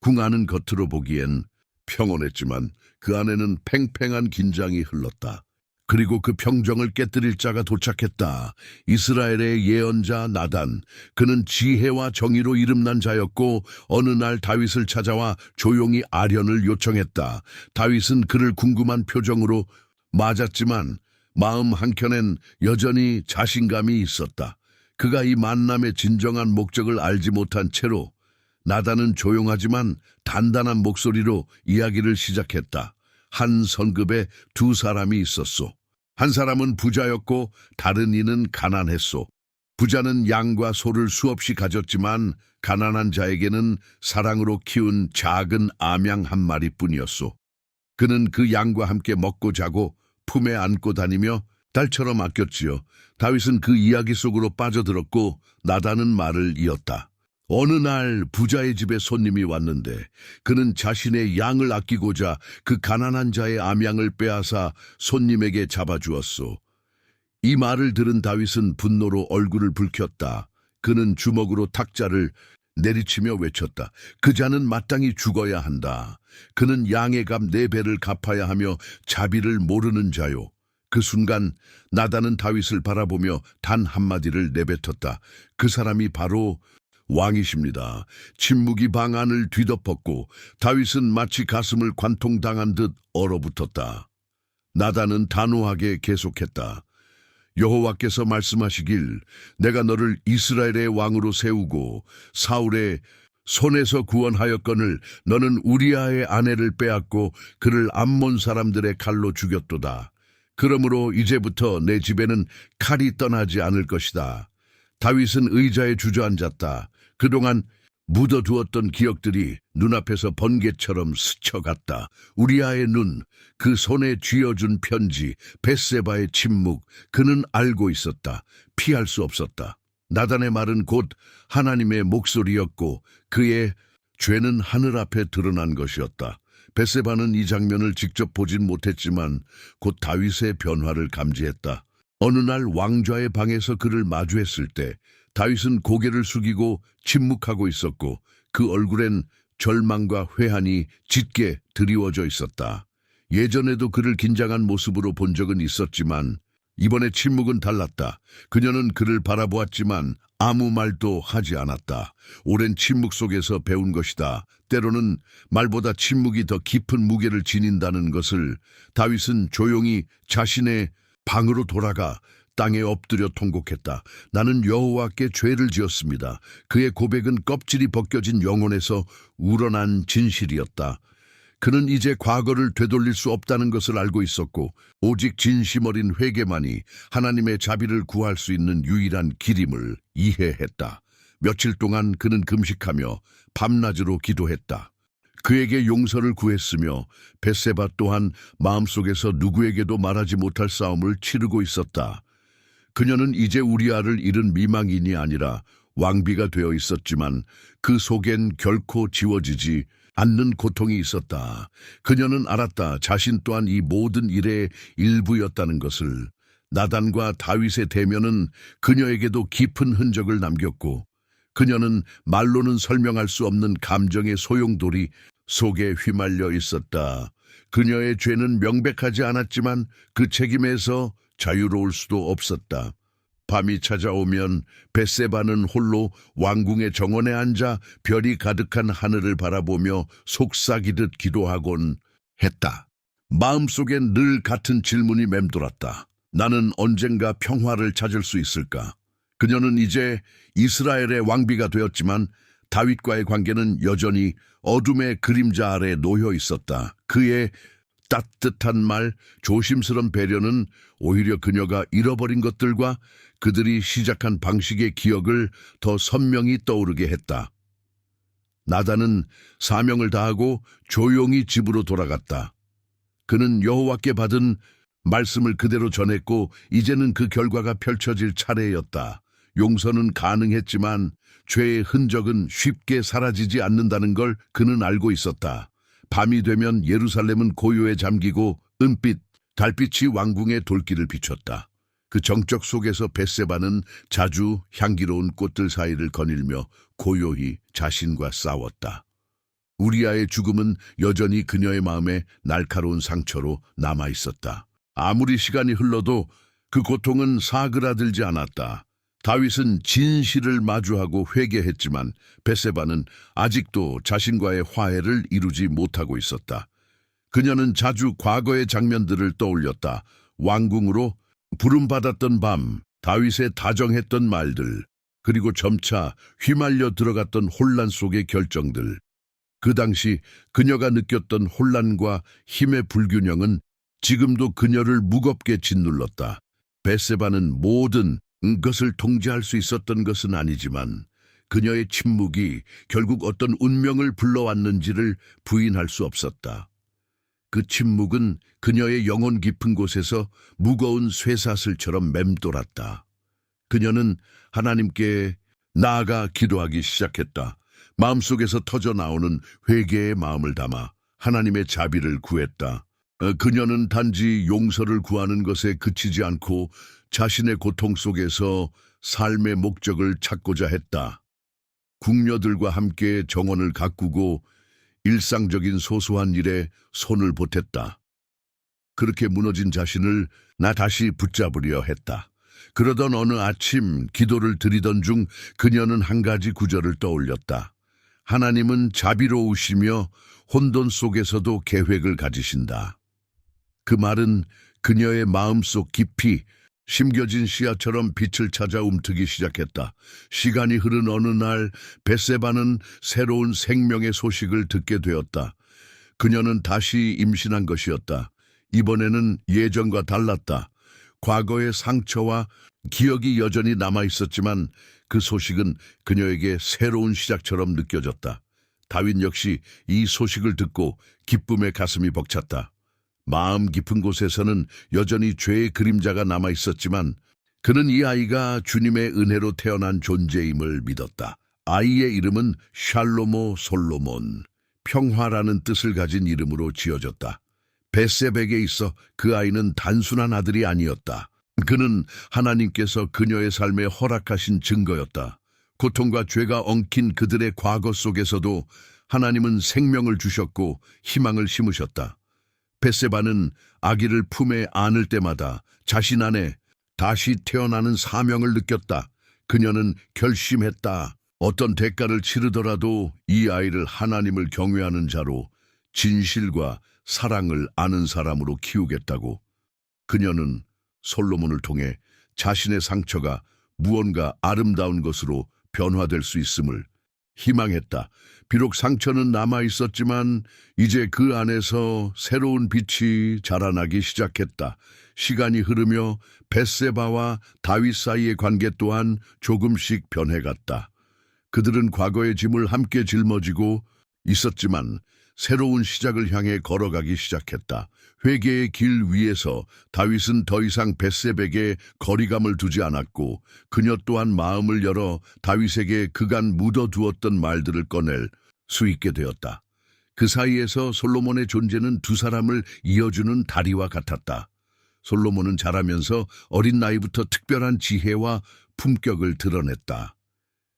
궁 안은 겉으로 보기엔 평온했지만 그 안에는 팽팽한 긴장이 흘렀다. 그리고 그 평정을 깨뜨릴 자가 도착했다. 이스라엘의 예언자 나단. 그는 지혜와 정의로 이름난 자였고 어느 날 다윗을 찾아와 조용히 아련을 요청했다. 다윗은 그를 궁금한 표정으로 맞았지만 마음 한켠엔 여전히 자신감이 있었다. 그가 이 만남의 진정한 목적을 알지 못한 채로 나단은 조용하지만 단단한 목소리로 이야기를 시작했다. 한 성급에 두 사람이 있었소. 한 사람은 부자였고 다른 이는 가난했소. 부자는 양과 소를 수없이 가졌지만 가난한 자에게는 사랑으로 키운 작은 암양 한 마리뿐이었소. 그는 그 양과 함께 먹고 자고 품에 안고 다니며 딸처럼 아꼈지요. 다윗은 그 이야기 속으로 빠져들었고 나단은 말을 이었다. 어느 날 부자의 집에 손님이 왔는데 그는 자신의 양을 아끼고자 그 가난한 자의 암양을 빼앗아 손님에게 잡아주었소. 이 말을 들은 다윗은 분노로 얼굴을 붉혔다. 그는 주먹으로 탁자를 내리치며 외쳤다. 그 자는 마땅히 죽어야 한다. 그는 양의 값 4배를 갚아야 하며 자비를 모르는 자요. 그 순간 나단은 다윗을 바라보며 단 한마디를 내뱉었다. 그 사람이 바로 왕이십니다. 침묵이 방 안을 뒤덮었고 다윗은 마치 가슴을 관통당한 듯 얼어붙었다. 나단은 단호하게 계속했다. 여호와께서 말씀하시길 내가 너를 이스라엘의 왕으로 세우고 사울의 손에서 구원하였거늘 너는 우리아의 아내를 빼앗고 그를 암몬 사람들의 칼로 죽였도다. 그러므로 이제부터 내 집에는 칼이 떠나지 않을 것이다. 다윗은 의자에 주저앉았다. 그동안 묻어두었던 기억들이 눈앞에서 번개처럼 스쳐갔다. 우리아의 눈, 그 손에 쥐어준 편지, 벳세바의 침묵, 그는 알고 있었다. 피할 수 없었다. 나단의 말은 곧 하나님의 목소리였고 그의 죄는 하늘 앞에 드러난 것이었다. 벳세바는 이 장면을 직접 보진 못했지만 곧 다윗의 변화를 감지했다. 어느 날 왕좌의 방에서 그를 마주했을 때 다윗은 고개를 숙이고 침묵하고 있었고 그 얼굴엔 절망과 회한이 짙게 드리워져 있었다. 예전에도 그를 긴장한 모습으로 본 적은 있었지만 이번에 침묵은 달랐다. 그녀는 그를 바라보았지만 아무 말도 하지 않았다. 오랜 침묵 속에서 배운 것이다. 때로는 말보다 침묵이 더 깊은 무게를 지닌다는 것을. 다윗은 조용히 자신의 방으로 돌아가 땅에 엎드려 통곡했다. 나는 여호와께 죄를 지었습니다. 그의 고백은 껍질이 벗겨진 영혼에서 우러난 진실이었다. 그는 이제 과거를 되돌릴 수 없다는 것을 알고 있었고 오직 진심 어린 회개만이 하나님의 자비를 구할 수 있는 유일한 길임을 이해했다. 며칠 동안 그는 금식하며 밤낮으로 기도했다. 그에게 용서를 구했으며 벳세바 또한 마음속에서 누구에게도 말하지 못할 싸움을 치르고 있었다. 그녀는 이제 우리아를 잃은 미망인이 아니라 왕비가 되어 있었지만 그 속엔 결코 지워지지 않는 고통이 있었다. 그녀는 알았다. 자신 또한 이 모든 일의 일부였다는 것을. 나단과 다윗의 대면은 그녀에게도 깊은 흔적을 남겼고 그녀는 말로는 설명할 수 없는 감정의 소용돌이 속에 휘말려 있었다. 그녀의 죄는 명백하지 않았지만 그 책임에서 자유로울 수도 없었다. 밤이 찾아오면 벳세바는 홀로 왕궁의 정원에 앉아 별이 가득한 하늘을 바라보며 속삭이듯 기도하곤 했다. 마음속엔 늘 같은 질문이 맴돌았다. 나는 언젠가 평화를 찾을 수 있을까? 그녀는 이제 이스라엘의 왕비가 되었지만 다윗과의 관계는 여전히 어둠의 그림자 아래 놓여 있었다. 그의 따뜻한 말, 조심스런 배려는 오히려 그녀가 잃어버린 것들과 그들이 시작한 방식의 기억을 더 선명히 떠오르게 했다. 나단은 사명을 다하고 조용히 집으로 돌아갔다. 그는 여호와께 받은 말씀을 그대로 전했고 이제는 그 결과가 펼쳐질 차례였다. 용서는 가능했지만 죄의 흔적은 쉽게 사라지지 않는다는 걸 그는 알고 있었다. 밤이 되면 예루살렘은 고요에 잠기고 은빛, 달빛이 왕궁의 돌길을 비췄다. 그 정적 속에서 벳세바는 자주 향기로운 꽃들 사이를 거닐며 고요히 자신과 싸웠다. 우리아의 죽음은 여전히 그녀의 마음에 날카로운 상처로 남아있었다. 아무리 시간이 흘러도 그 고통은 사그라들지 않았다. 다윗은 진실을 마주하고 회개했지만 벳세바는 아직도 자신과의 화해를 이루지 못하고 있었다. 그녀는 자주 과거의 장면들을 떠올렸다. 왕궁으로 부름받았던 밤, 다윗의 다정했던 말들, 그리고 점차 휘말려 들어갔던 혼란 속의 결정들. 그 당시 그녀가 느꼈던 혼란과 힘의 불균형은 지금도 그녀를 무겁게 짓눌렀다. 벳세바는 모든 것을 통제할 수 있었던 것은 아니지만 그녀의 침묵이 결국 어떤 운명을 불러왔는지를 부인할 수 없었다. 그 침묵은 그녀의 영혼 깊은 곳에서 무거운 쇠사슬처럼 맴돌았다. 그녀는 하나님께 나아가 기도하기 시작했다. 마음속에서 터져나오는 회개의 마음을 담아 하나님의 자비를 구했다. 그녀는 단지 용서를 구하는 것에 그치지 않고 자신의 고통 속에서 삶의 목적을 찾고자 했다. 궁녀들과 함께 정원을 가꾸고 일상적인 소소한 일에 손을 보탰다. 그렇게 무너진 자신을 나 다시 붙잡으려 했다. 그러던 어느 아침 기도를 드리던 중 그녀는 한 가지 구절을 떠올렸다. 하나님은 자비로우시며 혼돈 속에서도 계획을 가지신다. 그 말은 그녀의 마음속 깊이 심겨진 씨앗처럼 빛을 찾아 움트기 시작했다. 시간이 흐른 어느 날 벳세바는 새로운 생명의 소식을 듣게 되었다. 그녀는 다시 임신한 것이었다. 이번에는 예전과 달랐다. 과거의 상처와 기억이 여전히 남아 있었지만 그 소식은 그녀에게 새로운 시작처럼 느껴졌다. 다윗 역시 이 소식을 듣고 기쁨에 가슴이 벅찼다. 마음 깊은 곳에서는 여전히 죄의 그림자가 남아 있었지만 그는 이 아이가 주님의 은혜로 태어난 존재임을 믿었다. 아이의 이름은 샬로모 솔로몬, 평화라는 뜻을 가진 이름으로 지어졌다. 벳세백에 있어 그 아이는 단순한 아들이 아니었다. 그는 하나님께서 그녀의 삶에 허락하신 증거였다. 고통과 죄가 엉킨 그들의 과거 속에서도 하나님은 생명을 주셨고 희망을 심으셨다. 벳세바는 아기를 품에 안을 때마다 자신 안에 다시 태어나는 사명을 느꼈다. 그녀는 결심했다. 어떤 대가를 치르더라도 이 아이를 하나님을 경외하는 자로 진실과 사랑을 아는 사람으로 키우겠다고. 그녀는 솔로몬을 통해 자신의 상처가 무언가 아름다운 것으로 변화될 수 있음을 희망했다. 비록 상처는 남아 있었지만 이제 그 안에서 새로운 빛이 자라나기 시작했다. 시간이 흐르며 벳세바와 다윗 사이의 관계 또한 조금씩 변해갔다. 그들은 과거의 짐을 함께 짊어지고 있었지만 새로운 시작을 향해 걸어가기 시작했다. 회개의 길 위에서 다윗은 더 이상 벳세백에 거리감을 두지 않았고 그녀 또한 마음을 열어 다윗에게 그간 묻어두었던 말들을 꺼낼 수 있게 되었다. 그 사이에서 솔로몬의 존재는 두 사람을 이어주는 다리와 같았다. 솔로몬은 자라면서 어린 나이부터 특별한 지혜와 품격을 드러냈다.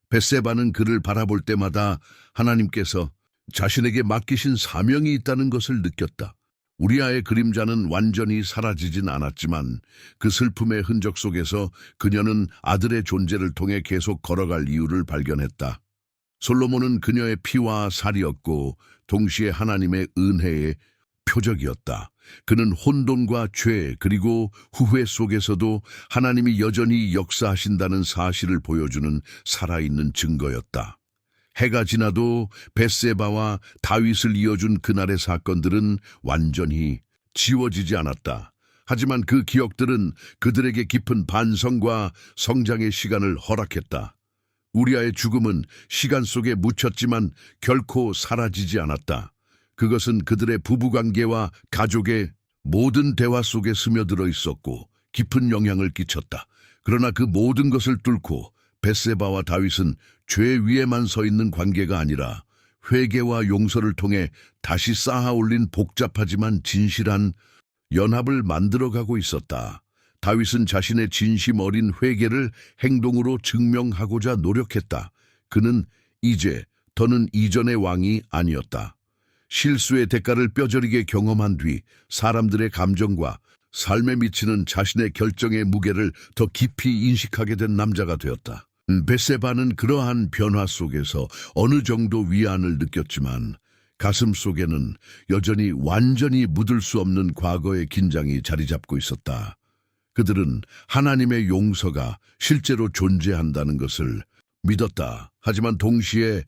벳세바는 그를 바라볼 때마다 하나님께서 자신에게 맡기신 사명이 있다는 것을 느꼈다. 우리아의 그림자는 완전히 사라지진 않았지만 그 슬픔의 흔적 속에서 그녀는 아들의 존재를 통해 계속 걸어갈 이유를 발견했다. 솔로몬은 그녀의 피와 살이었고 동시에 하나님의 은혜의 표적이었다. 그는 혼돈과 죄 그리고 후회 속에서도 하나님이 여전히 역사하신다는 사실을 보여주는 살아있는 증거였다. 해가 지나도 벳세바와 다윗을 이어준 그날의 사건들은 완전히 지워지지 않았다. 하지만 그 기억들은 그들에게 깊은 반성과 성장의 시간을 허락했다. 우리아의 죽음은 시간 속에 묻혔지만 결코 사라지지 않았다. 그것은 그들의 부부관계와 가족의 모든 대화 속에 스며들어 있었고 깊은 영향을 끼쳤다. 그러나 그 모든 것을 뚫고 벳세바와 다윗은 죄 위에만 서 있는 관계가 아니라 회개와 용서를 통해 다시 쌓아올린 복잡하지만 진실한 연합을 만들어가고 있었다. 다윗은 자신의 진심 어린 회개를 행동으로 증명하고자 노력했다. 그는 이제 더는 이전의 왕이 아니었다. 실수의 대가를 뼈저리게 경험한 뒤 사람들의 감정과 삶에 미치는 자신의 결정의 무게를 더 깊이 인식하게 된 남자가 되었다. 벳세바는 그러한 변화 속에서 어느 정도 위안을 느꼈지만 가슴 속에는 여전히 완전히 묻을 수 없는 과거의 긴장이 자리 잡고 있었다. 그들은 하나님의 용서가 실제로 존재한다는 것을 믿었다. 하지만 동시에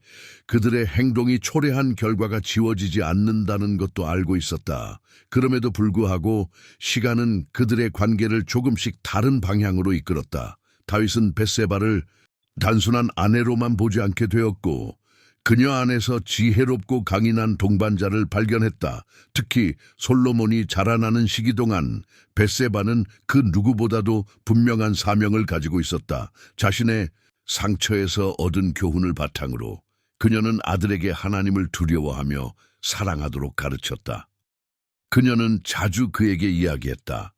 그들의 행동이 초래한 결과가 지워지지 않는다는 것도 알고 있었다. 그럼에도 불구하고 시간은 그들의 관계를 조금씩 다른 방향으로 이끌었다. 다윗은 벳세바를 단순한 아내로만 보지 않게 되었고 그녀 안에서 지혜롭고 강인한 동반자를 발견했다. 특히 솔로몬이 자라나는 시기 동안 벳세바는 그 누구보다도 분명한 사명을 가지고 있었다. 자신의 상처에서 얻은 교훈을 바탕으로 그녀는 아들에게 하나님을 두려워하며 사랑하도록 가르쳤다. 그녀는 자주 그에게 이야기했다.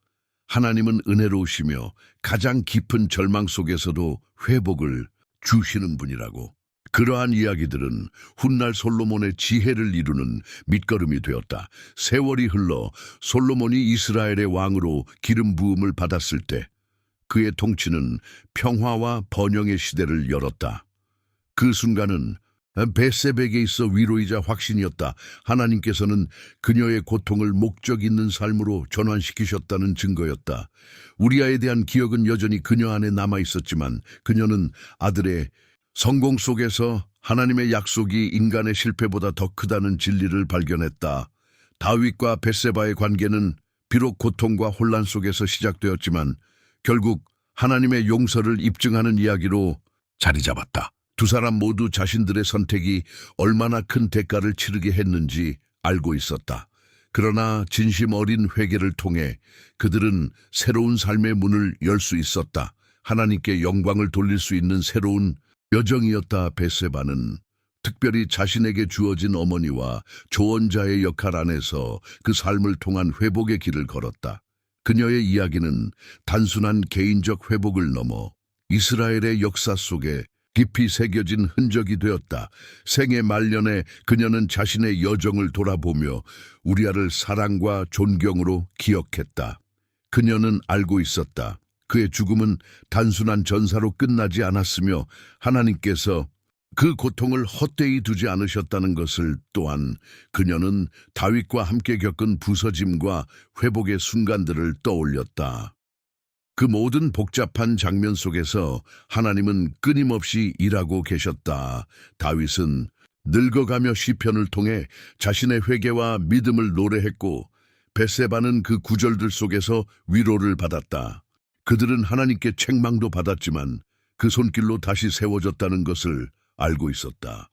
하나님은 은혜로우시며 가장 깊은 절망 속에서도 회복을 주시는 분이라고. 그러한 이야기들은 훗날 솔로몬의 지혜를 이루는 밑거름이 되었다. 세월이 흘러 솔로몬이 이스라엘의 왕으로 기름 부음을 받았을 때 그의 통치는 평화와 번영의 시대를 열었다. 그 순간은 벳세바에게 있어 위로이자 확신이었다. 하나님께서는 그녀의 고통을 목적 있는 삶으로 전환시키셨다는 증거였다. 우리아에 대한 기억은 여전히 그녀 안에 남아 있었지만 그녀는 아들의 성공 속에서 하나님의 약속이 인간의 실패보다 더 크다는 진리를 발견했다. 다윗과 벳세바의 관계는 비록 고통과 혼란 속에서 시작되었지만 결국 하나님의 용서를 입증하는 이야기로 자리 잡았다. 두 사람 모두 자신들의 선택이 얼마나 큰 대가를 치르게 했는지 알고 있었다. 그러나 진심 어린 회개를 통해 그들은 새로운 삶의 문을 열 수 있었다. 하나님께 영광을 돌릴 수 있는 새로운 여정이었다. 벳세바는 특별히 자신에게 주어진 어머니와 조언자의 역할 안에서 그 삶을 통한 회복의 길을 걸었다. 그녀의 이야기는 단순한 개인적 회복을 넘어 이스라엘의 역사 속에 깊이 새겨진 흔적이 되었다. 생애 말년에 그녀는 자신의 여정을 돌아보며 우리아를 사랑과 존경으로 기억했다. 그녀는 알고 있었다. 그의 죽음은 단순한 전사로 끝나지 않았으며 하나님께서 그 고통을 헛되이 두지 않으셨다는 것을 또한 그녀는 다윗과 함께 겪은 부서짐과 회복의 순간들을 떠올렸다. 그 모든 복잡한 장면 속에서 하나님은 끊임없이 일하고 계셨다. 다윗은 늙어가며 시편을 통해 자신의 회개와 믿음을 노래했고 벳세바는 그 구절들 속에서 위로를 받았다. 그들은 하나님께 책망도 받았지만 그 손길로 다시 세워졌다는 것을 알고 있었다.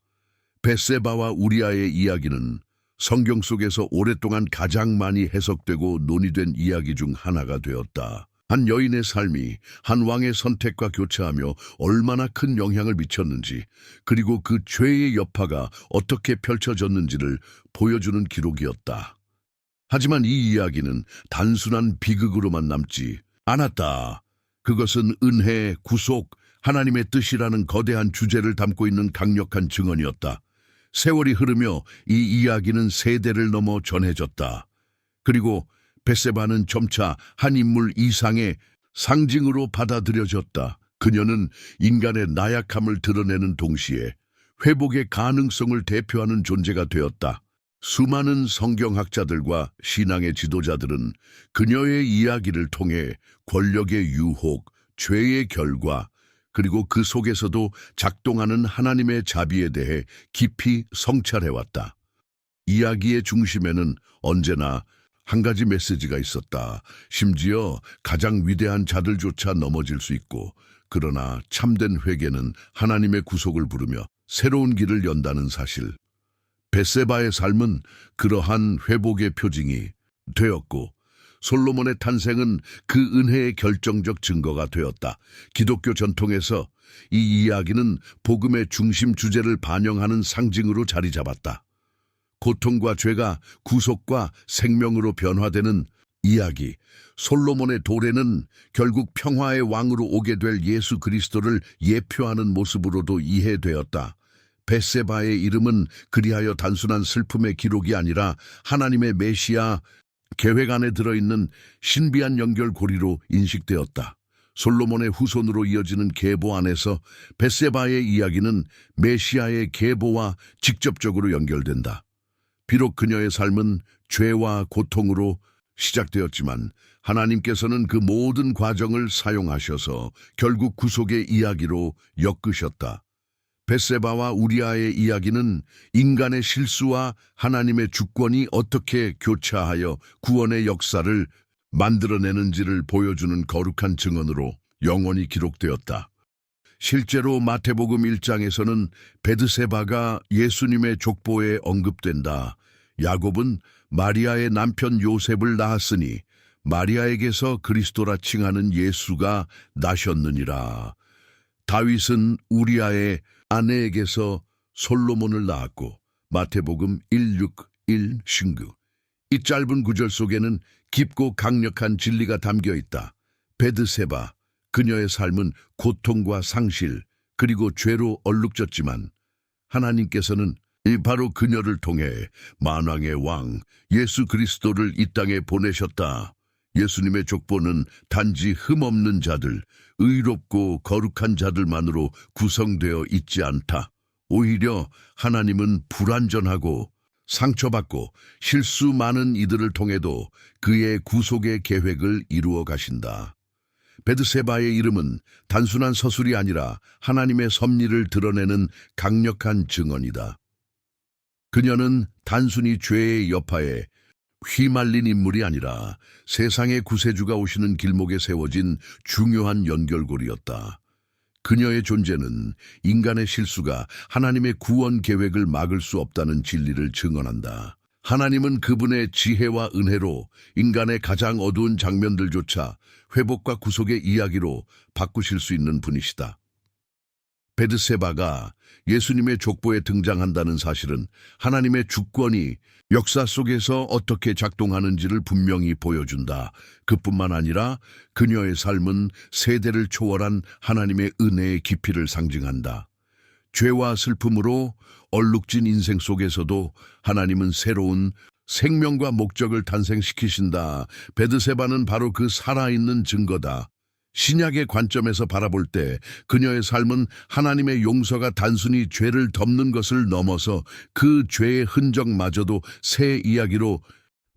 벳세바와 우리아의 이야기는 성경 속에서 오랫동안 가장 많이 해석되고 논의된 이야기 중 하나가 되었다. 한 여인의 삶이 한 왕의 선택과 교차하며 얼마나 큰 영향을 미쳤는지, 그리고 그 죄의 여파가 어떻게 펼쳐졌는지를 보여주는 기록이었다. 하지만 이 이야기는 단순한 비극으로만 남지 않았다. 그것은 은혜, 구속, 하나님의 뜻이라는 거대한 주제를 담고 있는 강력한 증언이었다. 세월이 흐르며 이 이야기는 세대를 넘어 전해졌다. 그리고 벳세바는 점차 한 인물 이상의 상징으로 받아들여졌다. 그녀는 인간의 나약함을 드러내는 동시에 회복의 가능성을 대표하는 존재가 되었다. 수많은 성경학자들과 신앙의 지도자들은 그녀의 이야기를 통해 권력의 유혹, 죄의 결과, 그리고 그 속에서도 작동하는 하나님의 자비에 대해 깊이 성찰해왔다. 이야기의 중심에는 언제나 한 가지 메시지가 있었다. 심지어 가장 위대한 자들조차 넘어질 수 있고, 그러나 참된 회개는 하나님의 구속을 부르며 새로운 길을 연다는 사실. 벳세바의 삶은 그러한 회복의 표징이 되었고, 솔로몬의 탄생은 그 은혜의 결정적 증거가 되었다. 기독교 전통에서 이 이야기는 복음의 중심 주제를 반영하는 상징으로 자리 잡았다. 고통과 죄가 구속과 생명으로 변화되는 이야기. 솔로몬의 도래는 결국 평화의 왕으로 오게 될 예수 그리스도를 예표하는 모습으로도 이해되었다. 벳세바의 이름은 그리하여 단순한 슬픔의 기록이 아니라 하나님의 메시아 계획 안에 들어있는 신비한 연결고리로 인식되었다. 솔로몬의 후손으로 이어지는 계보 안에서 벳세바의 이야기는 메시아의 계보와 직접적으로 연결된다. 비록 그녀의 삶은 죄와 고통으로 시작되었지만 하나님께서는 그 모든 과정을 사용하셔서 결국 구속의 이야기로 엮으셨다. 벳세바와 우리아의 이야기는 인간의 실수와 하나님의 주권이 어떻게 교차하여 구원의 역사를 만들어내는지를 보여주는 거룩한 증언으로 영원히 기록되었다. 실제로 마태복음 1장에서는 베드세바가 예수님의 족보에 언급된다. 야곱은 마리아의 남편 요셉을 낳았으니 마리아에게서 그리스도라 칭하는 예수가 나셨느니라. 다윗은 우리아의 아내에게서 솔로몬을 낳았고 마태복음 1:6, 1신구. 이 짧은 구절 속에는 깊고 강력한 진리가 담겨 있다. 베드세바, 그녀의 삶은 고통과 상실, 그리고 죄로 얼룩졌지만 하나님께서는 바로 그녀를 통해 만왕의 왕 예수 그리스도를 이 땅에 보내셨다. 예수님의 족보는 단지 흠없는 자들, 의롭고 거룩한 자들만으로 구성되어 있지 않다. 오히려 하나님은 불완전하고 상처받고 실수 많은 이들을 통해도 그의 구속의 계획을 이루어 가신다. 베드세바의 이름은 단순한 서술이 아니라 하나님의 섭리를 드러내는 강력한 증언이다. 그녀는 단순히 죄의 여파에 휘말린 인물이 아니라 세상의 구세주가 오시는 길목에 세워진 중요한 연결고리였다. 그녀의 존재는 인간의 실수가 하나님의 구원 계획을 막을 수 없다는 진리를 증언한다. 하나님은 그분의 지혜와 은혜로 인간의 가장 어두운 장면들조차 회복과 구속의 이야기로 바꾸실 수 있는 분이시다. 베드세바가 예수님의 족보에 등장한다는 사실은 하나님의 주권이 역사 속에서 어떻게 작동하는지를 분명히 보여준다. 그뿐만 아니라 그녀의 삶은 세대를 초월한 하나님의 은혜의 깊이를 상징한다. 죄와 슬픔으로 얼룩진 인생 속에서도 하나님은 새로운 생명과 목적을 탄생시키신다. 베드세바는 바로 그 살아있는 증거다. 신약의 관점에서 바라볼 때 그녀의 삶은 하나님의 용서가 단순히 죄를 덮는 것을 넘어서 그 죄의 흔적마저도 새 이야기로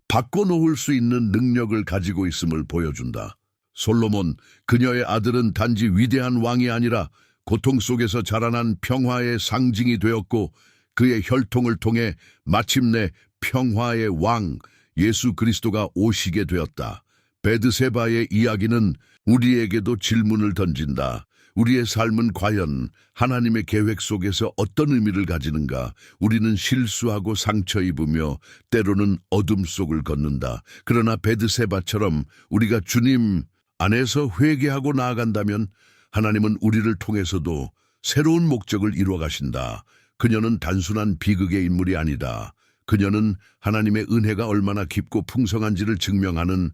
바꿔놓을 수 있는 능력을 가지고 있음을 보여준다. 솔로몬, 그녀의 아들은 단지 위대한 왕이 아니라 고통 속에서 자라난 평화의 상징이 되었고 그의 혈통을 통해 마침내 평화의 왕 예수 그리스도가 오시게 되었다. 베드세바의 이야기는 우리에게도 질문을 던진다. 우리의 삶은 과연 하나님의 계획 속에서 어떤 의미를 가지는가? 우리는 실수하고 상처 입으며 때로는 어둠 속을 걷는다. 그러나 베드세바처럼 우리가 주님 안에서 회개하고 나아간다면 하나님은 우리를 통해서도 새로운 목적을 이루어 가신다. 그녀는 단순한 비극의 인물이 아니다. 그녀는 하나님의 은혜가 얼마나 깊고 풍성한지를 증명하는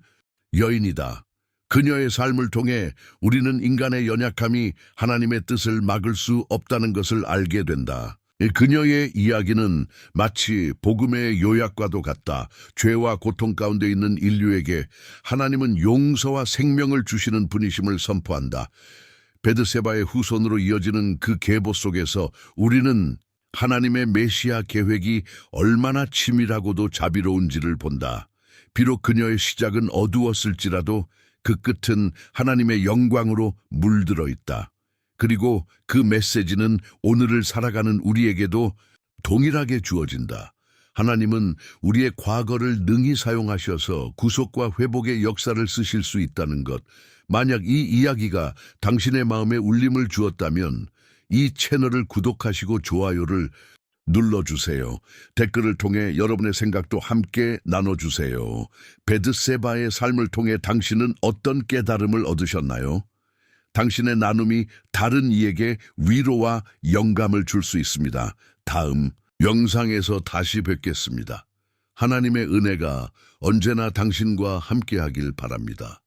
여인이다. 그녀의 삶을 통해 우리는 인간의 연약함이 하나님의 뜻을 막을 수 없다는 것을 알게 된다. 그녀의 이야기는 마치 복음의 요약과도 같다. 죄와 고통 가운데 있는 인류에게 하나님은 용서와 생명을 주시는 분이심을 선포한다. 베드세바의 후손으로 이어지는 그 계보 속에서 우리는 하나님의 메시아 계획이 얼마나 치밀하고도 자비로운지를 본다. 비록 그녀의 시작은 어두웠을지라도 그 끝은 하나님의 영광으로 물들어 있다. 그리고 그 메시지는 오늘을 살아가는 우리에게도 동일하게 주어진다. 하나님은 우리의 과거를 능히 사용하셔서 구속과 회복의 역사를 쓰실 수 있다는 것. 만약 이 이야기가 당신의 마음에 울림을 주었다면 이 채널을 구독하시고 좋아요를 눌러주세요. 댓글을 통해 여러분의 생각도 함께 나눠주세요. 베드세바의 삶을 통해 당신은 어떤 깨달음을 얻으셨나요? 당신의 나눔이 다른 이에게 위로와 영감을 줄 수 있습니다. 다음 영상에서 다시 뵙겠습니다. 하나님의 은혜가 언제나 당신과 함께하길 바랍니다.